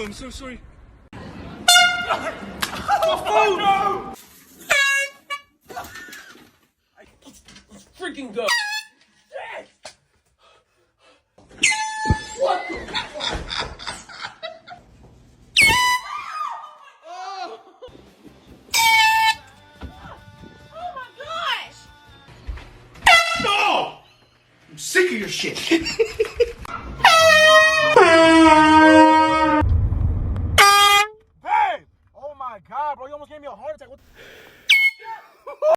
I'm so sorry. Oh no! Let's freaking go. What the? Oh my gosh! No! I'm sick of your shit.